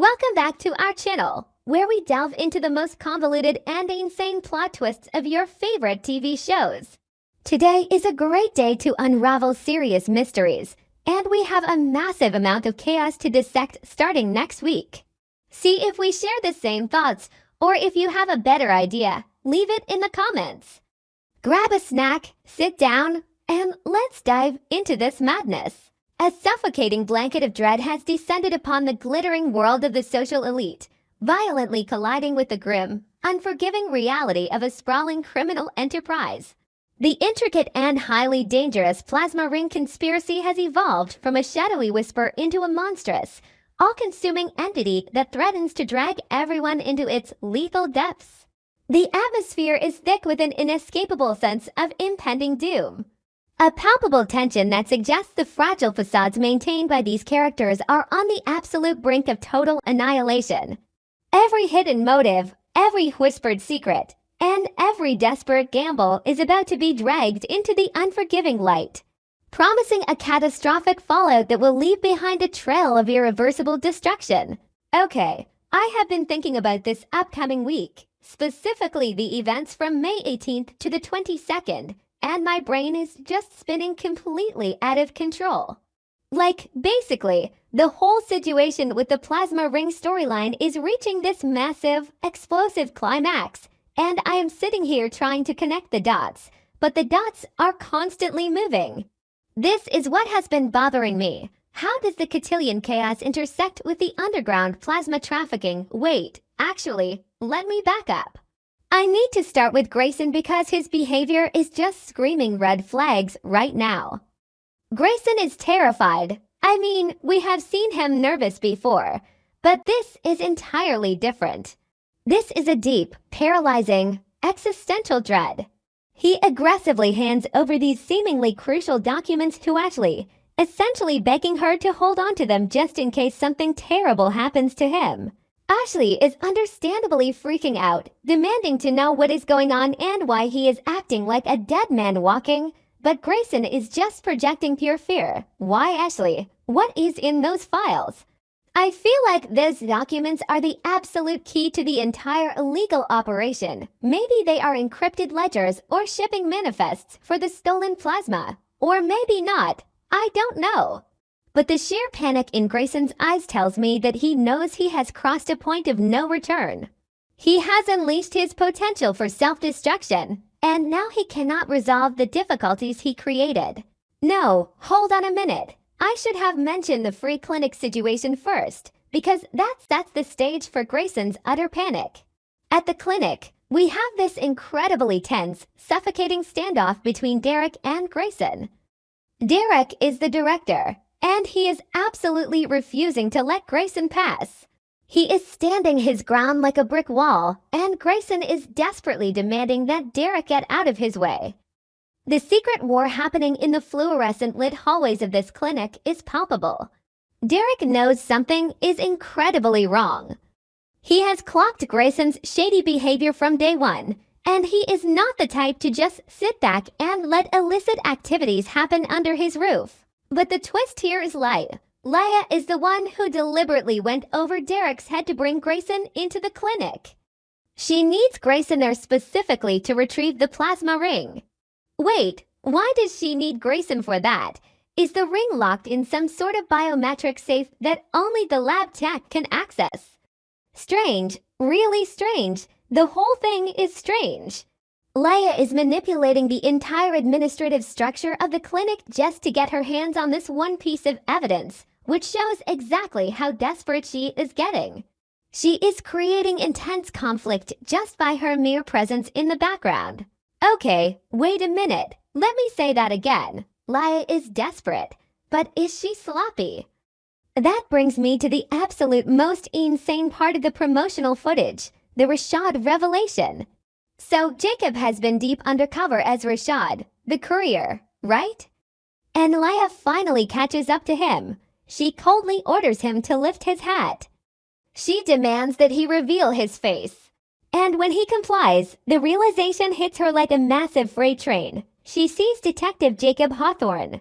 Welcome back to our channel, where we delve into the most convoluted and insane plot twists of your favorite TV shows. Today is a great day to unravel serious mysteries, and we have a massive amount of chaos to dissect starting next week. See if we share the same thoughts, or if you have a better idea, leave it in the comments. Grab a snack, sit down, and let's dive into this madness. A suffocating blanket of dread has descended upon the glittering world of the social elite, violently colliding with the grim, unforgiving reality of a sprawling criminal enterprise. The intricate and highly dangerous plasma ring conspiracy has evolved from a shadowy whisper into a monstrous, all-consuming entity that threatens to drag everyone into its lethal depths. The atmosphere is thick with an inescapable sense of impending doom. A palpable tension that suggests the fragile facades maintained by these characters are on the absolute brink of total annihilation. Every hidden motive, every whispered secret, and every desperate gamble is about to be dragged into the unforgiving light, promising a catastrophic fallout that will leave behind a trail of irreversible destruction. Okay, I have been thinking about this upcoming week, specifically the events from May 18th to the 22nd, and my brain is just spinning completely out of control. Basically, the whole situation with the plasma ring storyline is reaching this massive, explosive climax, and I am sitting here trying to connect the dots, but the dots are constantly moving. This is what has been bothering me. How does the Cotillion chaos intersect with the underground plasma trafficking? Wait, actually, let me back up. I need to start with Grayson because his behavior is just screaming red flags right now. Grayson is terrified. I mean, we have seen him nervous before, but this is entirely different. This is a deep, paralyzing, existential dread. He aggressively hands over these seemingly crucial documents to Ashley, essentially begging her to hold on to them just in case something terrible happens to him. Ashley is understandably freaking out, demanding to know what is going on and why he is acting like a dead man walking, but Grayson is just projecting pure fear. Why, Ashley? What is in those files? I feel like those documents are the absolute key to the entire illegal operation. Maybe they are encrypted ledgers or shipping manifests for the stolen plasma. Or maybe not. I don't know. But the sheer panic in Grayson's eyes tells me that he knows he has crossed a point of no return. He has unleashed his potential for self-destruction, and now he cannot resolve the difficulties he created. No, hold on a minute. I should have mentioned the free clinic situation first, because that sets the stage for Grayson's utter panic. At the clinic, we have this incredibly tense, suffocating standoff between Derek and Grayson. Derek is the director, and he is absolutely refusing to let Grayson pass. He is standing his ground like a brick wall, and Grayson is desperately demanding that Derek get out of his way. The secret war happening in the fluorescent-lit hallways of this clinic is palpable. Derek knows something is incredibly wrong. He has clocked Grayson's shady behavior from day one, and he is not the type to just sit back and let illicit activities happen under his roof. But the twist here is Leia. Leia is the one who deliberately went over Derek's head to bring Grayson into the clinic. She needs Grayson there specifically to retrieve the plasma ring. Wait, why does she need Grayson for that? Is the ring locked in some sort of biometric safe that only the lab tech can access? Strange, really strange. The whole thing is strange. Leia is manipulating the entire administrative structure of the clinic just to get her hands on this one piece of evidence, which shows exactly how desperate she is getting. She is creating intense conflict just by her mere presence in the background. Okay, wait a minute. Let me say that again. Leia is desperate, but is she sloppy? That brings me to the absolute most insane part of the promotional footage, the Rashad revelation. So Jacob has been deep undercover as Rashad, the courier, right? And Leia finally catches up to him. She coldly orders him to lift his hat. She demands that he reveal his face. And when he complies, the realization hits her like a massive freight train. She sees Detective Jacob Hawthorne.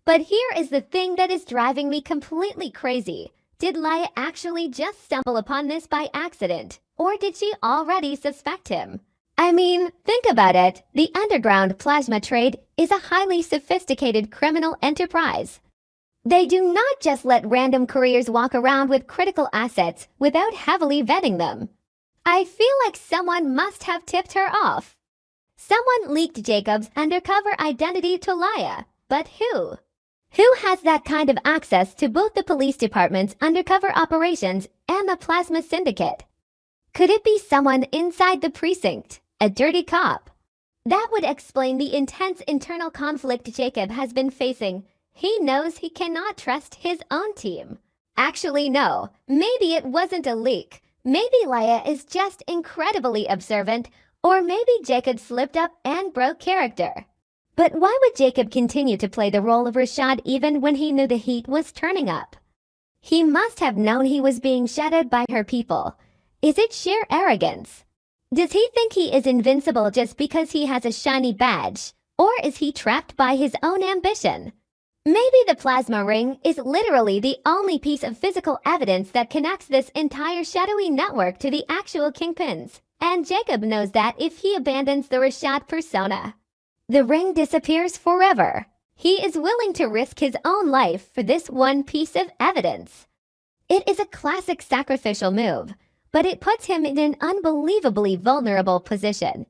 But here is the thing that is driving me completely crazy. Did Laya actually just stumble upon this by accident, or did she already suspect him? I mean, think about it. The underground plasma trade is a highly sophisticated criminal enterprise. They do not just let random couriers walk around with critical assets without heavily vetting them. I feel like someone must have tipped her off. Someone leaked Jacob's undercover identity to Laya, but who? Who has that kind of access to both the police department's undercover operations and the plasma syndicate? Could it be someone inside the precinct, a dirty cop? That would explain the intense internal conflict Jacob has been facing. He knows he cannot trust his own team. Actually, no, maybe it wasn't a leak. Maybe Laya is just incredibly observant, or maybe Jacob slipped up and broke character. But why would Jacob continue to play the role of Rashad even when he knew the heat was turning up? He must have known he was being shadowed by her people. Is it sheer arrogance? Does he think he is invincible just because he has a shiny badge? Or is he trapped by his own ambition? Maybe the plasma ring is literally the only piece of physical evidence that connects this entire shadowy network to the actual kingpins. And Jacob knows that if he abandons the Rashad persona, the ring disappears forever. He is willing to risk his own life for this one piece of evidence. It is a classic sacrificial move, but it puts him in an unbelievably vulnerable position.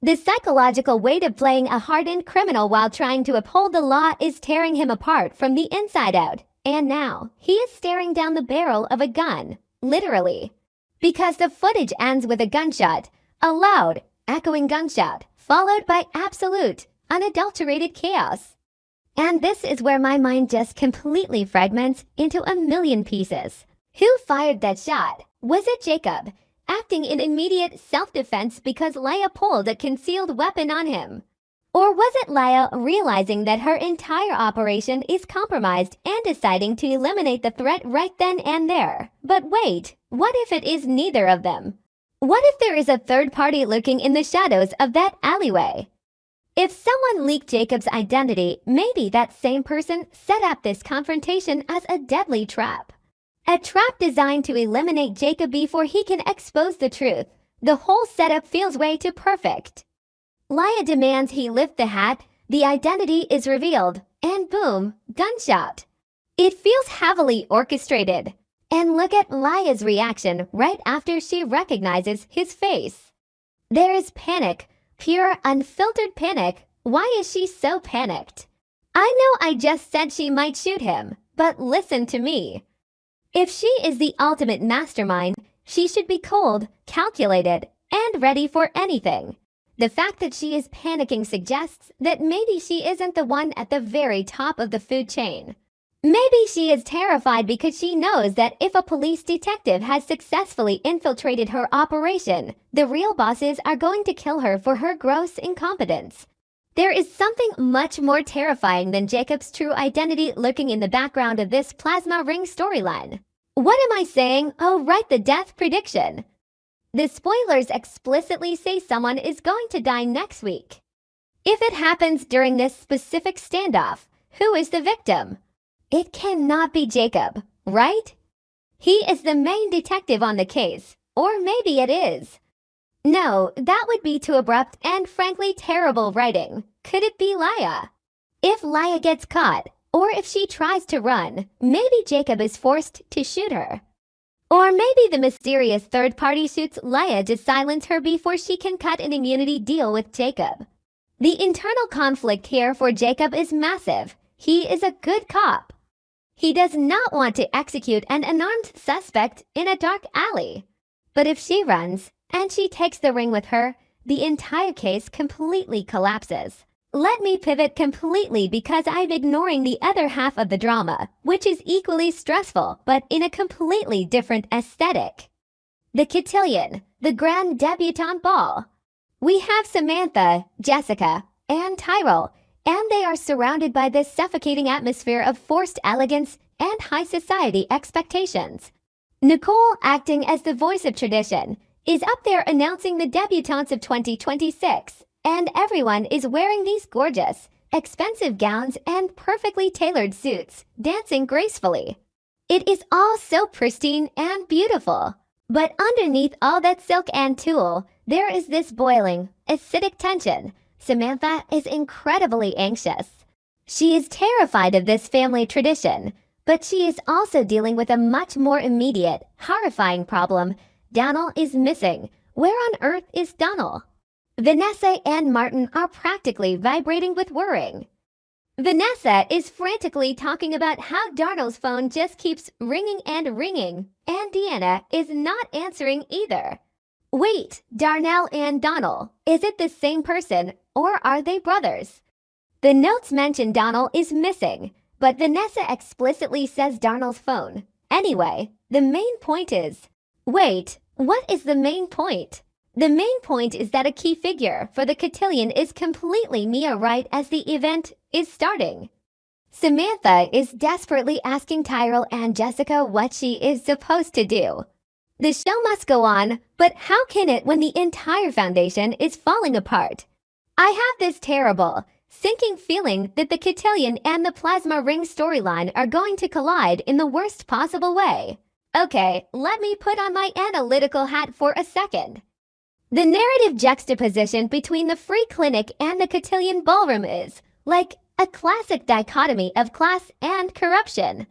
The psychological weight of playing a hardened criminal while trying to uphold the law is tearing him apart from the inside out. And now, he is staring down the barrel of a gun, literally. Because the footage ends with a gunshot, a loud, echoing gunshot, followed by absolute, unadulterated chaos. And this is where my mind just completely fragments into a million pieces. Who fired that shot? Was it Jacob, acting in immediate self-defense because Laya pulled a concealed weapon on him? Or was it Laya realizing that her entire operation is compromised and deciding to eliminate the threat right then and there? But wait, what if it is neither of them? What if there is a third party lurking in the shadows of that alleyway? If someone leaked Jacob's identity, maybe that same person set up this confrontation as a deadly trap. A trap designed to eliminate Jacob before he can expose the truth. The whole setup feels way too perfect. Laya demands he lift the hat, the identity is revealed, and boom, gunshot. It feels heavily orchestrated. And look at Laya's reaction right after she recognizes his face. There is panic, pure, unfiltered panic. Why is she so panicked? I know I just said she might shoot him, but listen to me. If she is the ultimate mastermind, she should be cold, calculated, and ready for anything. The fact that she is panicking suggests that maybe she isn't the one at the very top of the food chain. Maybe she is terrified because she knows that if a police detective has successfully infiltrated her operation, the real bosses are going to kill her for her gross incompetence. There is something much more terrifying than Jacob's true identity lurking in the background of this plasma ring storyline. What am I saying? Oh, right, the death prediction. The spoilers explicitly say someone is going to die next week. If it happens during this specific standoff, who is the victim? It cannot be Jacob, right? He is the main detective on the case, or maybe it is. No, that would be too abrupt and frankly terrible writing. Could it be Laya? If Laya gets caught, or if she tries to run, maybe Jacob is forced to shoot her. Or maybe the mysterious third party shoots Laya to silence her before she can cut an immunity deal with Jacob. The internal conflict here for Jacob is massive. He is a good cop. He does not want to execute an unarmed suspect in a dark alley. But if she runs, and she takes the ring with her, the entire case completely collapses. Let me pivot completely because I'm ignoring the other half of the drama, which is equally stressful but in a completely different aesthetic. The Cotillion, the grand debutante ball. We have Samantha, Jessica, and Tyrell, and they are surrounded by this suffocating atmosphere of forced elegance and high society expectations. Nicole, acting as the voice of tradition, is up there announcing the debutantes of 2026, and everyone is wearing these gorgeous, expensive gowns and perfectly tailored suits, dancing gracefully. It is all so pristine and beautiful. But underneath all that silk and tulle, there is this boiling, acidic tension. Samantha is incredibly anxious. She is terrified of this family tradition, but she is also dealing with a much more immediate, horrifying problem. Donald is missing. Where on earth is Donald? Vanessa and Martin are practically vibrating with worrying. Vanessa is frantically talking about how Darnell's phone just keeps ringing, and Deanna is not answering either. Wait, Darnell and Donald, is it the same person, or are they brothers? The notes mention Donald is missing, but Vanessa explicitly says Darnell's phone. Anyway, the main point is... Wait, what is the main point? The main point is that a key figure for the Cotillion is completely Mia right as the event is starting. Samantha is desperately asking Tyrell and Jessica what she is supposed to do. The show must go on, but how can it when the entire foundation is falling apart? I have this terrible, sinking feeling that the Cotillion and the Plasma Ring storyline are going to collide in the worst possible way. Okay, let me put on my analytical hat for a second. The narrative juxtaposition between the Free Clinic and the Cotillion Ballroom is, like, a classic dichotomy of class and corruption.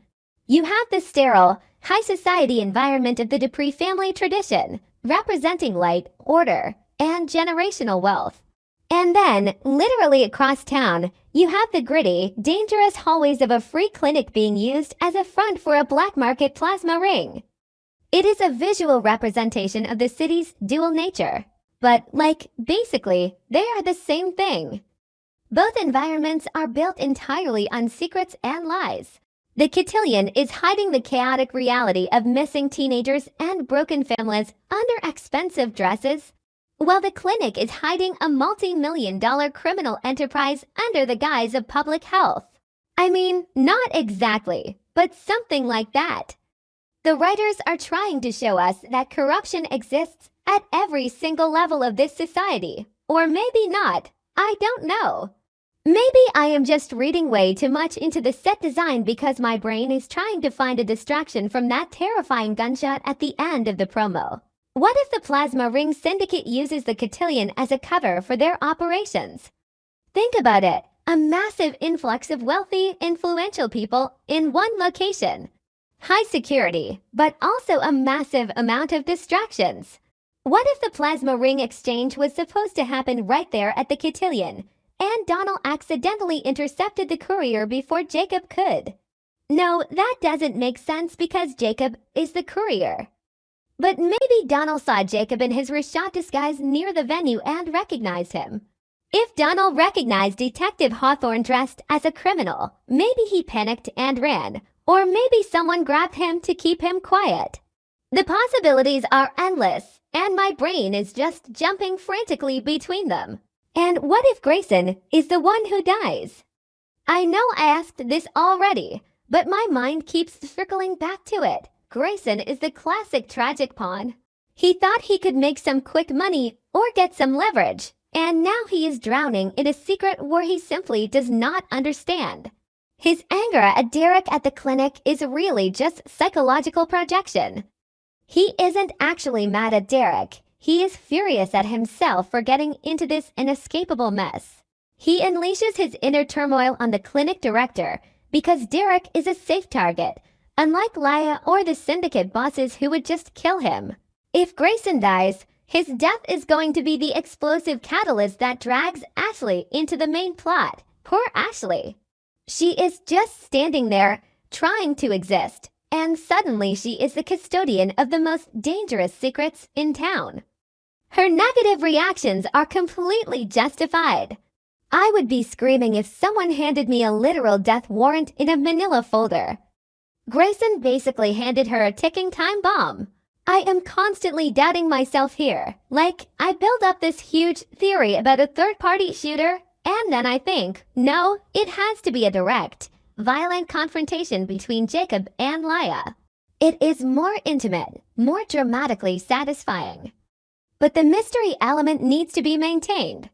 You have the sterile, high society environment of the Dupree family tradition, representing light, order, and generational wealth. And then, literally across town, you have the gritty, dangerous hallways of a free clinic being used as a front for a black market plasma ring. It is a visual representation of the city's dual nature. But, basically, they are the same thing. Both environments are built entirely on secrets and lies. The Cotillion is hiding the chaotic reality of missing teenagers and broken families under expensive dresses, while the clinic is hiding a multi-million-dollar criminal enterprise under the guise of public health. I mean, not exactly, but something like that. The writers are trying to show us that corruption exists at every single level of this society. Or maybe not, I don't know. Maybe I am just reading way too much into the set design because my brain is trying to find a distraction from that terrifying gunshot at the end of the promo. What if the Plasma Ring Syndicate uses the Cotillion as a cover for their operations? Think about it, a massive influx of wealthy, influential people in one location. High security, but also a massive amount of distractions. What if the plasma ring exchange was supposed to happen right there at the Cotillion, and Donald accidentally intercepted the courier before Jacob could? No, that doesn't make sense because Jacob is the courier. But maybe Donald saw Jacob in his Rashad disguise near the venue and recognized him. If Donald recognized Detective Hawthorne dressed as a criminal, maybe he panicked and ran. Or maybe someone grabbed him to keep him quiet. The possibilities are endless, and my brain is just jumping frantically between them. And what if Grayson is the one who dies? I know I asked this already, but my mind keeps circling back to it. Grayson is the classic tragic pawn. He thought he could make some quick money or get some leverage, and now he is drowning in a secret war he simply does not understand. His anger at Derek at the clinic is really just psychological projection. He isn't actually mad at Derek. He is furious at himself for getting into this inescapable mess. He unleashes his inner turmoil on the clinic director because Derek is a safe target, unlike Laya or the syndicate bosses who would just kill him. If Grayson dies, his death is going to be the explosive catalyst that drags Ashley into the main plot. Poor Ashley. She is just standing there, trying to exist, and suddenly she is the custodian of the most dangerous secrets in town. Her negative reactions are completely justified. I would be screaming if someone handed me a literal death warrant in a manila folder. Grayson basically handed her a ticking time bomb. I am constantly doubting myself here. I build up this huge theory about a third-party shooter, and then I think, no, it has to be a direct, violent confrontation between Jacob and Laya. It is more intimate, more dramatically satisfying. But the mystery element needs to be maintained.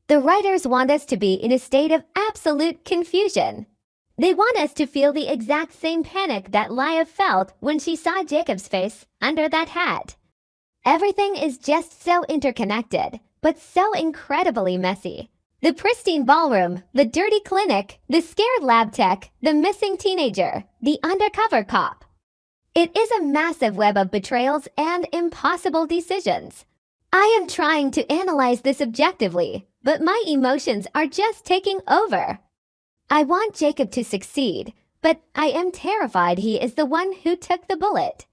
The writers want us to be in a state of absolute confusion. They want us to feel the exact same panic that Leah felt when she saw Jacob's face under that hat. Everything is just so interconnected, but so incredibly messy. The pristine ballroom, the dirty clinic, the scared lab tech, the missing teenager, the undercover cop. It is a massive web of betrayals and impossible decisions. I am trying to analyze this objectively, but my emotions are just taking over. I want Jacob to succeed, but I am terrified he is the one who took the bullet.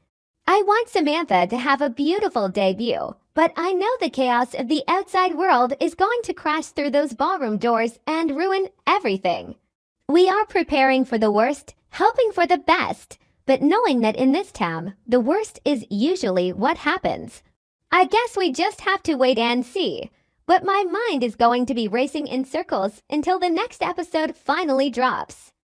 I want Samantha to have a beautiful debut, but I know the chaos of the outside world is going to crash through those ballroom doors and ruin everything. We are preparing for the worst, hoping for the best, but knowing that in this town, the worst is usually what happens. I guess we just have to wait and see, but my mind is going to be racing in circles until the next episode finally drops.